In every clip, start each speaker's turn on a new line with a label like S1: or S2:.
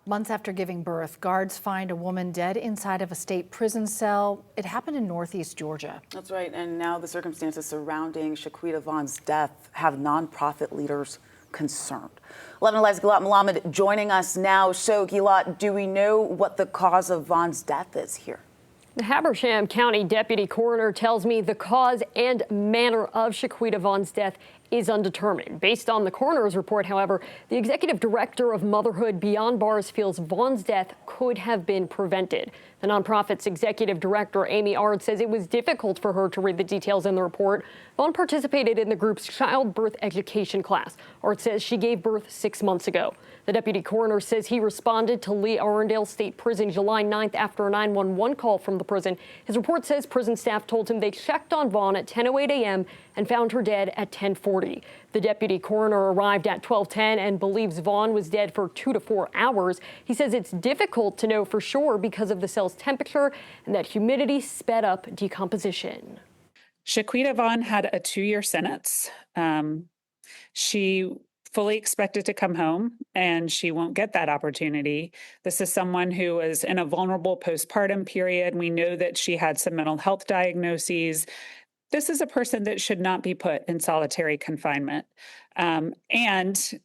S1: Months after giving birth, guards find a woman dead inside of a state prison cell. It happened in Northeast Georgia.
S2: That's right. And now the circumstances surrounding Shaquita Vaughn's death have nonprofit leaders concerned. 11 Alive's Gilad Malamed joining us now. So, Gilad, do we know what the cause of Vaughn's death is here?
S3: The Habersham County Deputy Coroner tells me the cause and manner of Shaquita Vaughn's death is undetermined. Based on the coroner's report, however, the executive director of Motherhood Beyond Bars feels Vaughn's death could have been prevented. The nonprofit's executive director, Amy Ard, says it was difficult for her to read the details in the report. Vaughn participated in the group's childbirth education class. Ard says she gave birth 6 months ago. The deputy coroner says he responded to Lee Arundel State Prison July 9th after a 911 call from the prison. His report says prison staff told him they checked on Vaughn at 10:08 a.m. and found her dead at 10:40. The deputy coroner arrived at 12:10 and believes Vaughn was dead for 2 to 4 hours. He says it's difficult to know for sure because of the cell's temperature and that humidity sped up decomposition.
S4: Shaquita Vaughn had a 2-year sentence. She fully expected to come home, and she won't get that opportunity. This is someone who is in a vulnerable postpartum period. We know that she had some mental health diagnoses. This is a person that should not be put in solitary confinement. And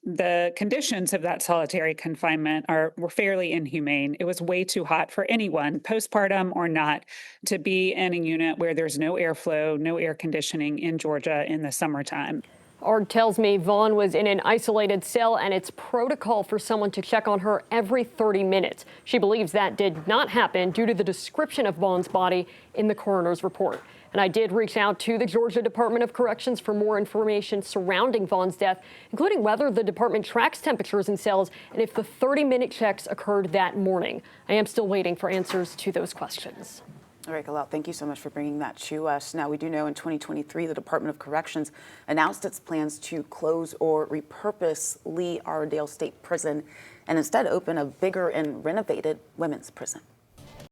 S4: the conditions of that solitary confinement were fairly inhumane. It was way too hot for anyone, postpartum or not, to be in a unit where there's no airflow, no air conditioning in Georgia in the summertime.
S3: Ard tells me Vaughn was in an isolated cell, and it's protocol for someone to check on her every 30 minutes. She believes that did not happen due to the description of Vaughn's body in the coroner's report. And I did reach out to the Georgia Department of Corrections for more information surrounding Vaughn's death, including whether the department tracks temperatures in cells and if the 30-minute checks occurred that morning. I am still waiting for answers to those questions.
S2: All right, Gilad, thank you so much for bringing that to us. Now, we do know in 2023, the Department of Corrections announced its plans to close or repurpose Lee Arundel State Prison and instead open a bigger and renovated women's prison.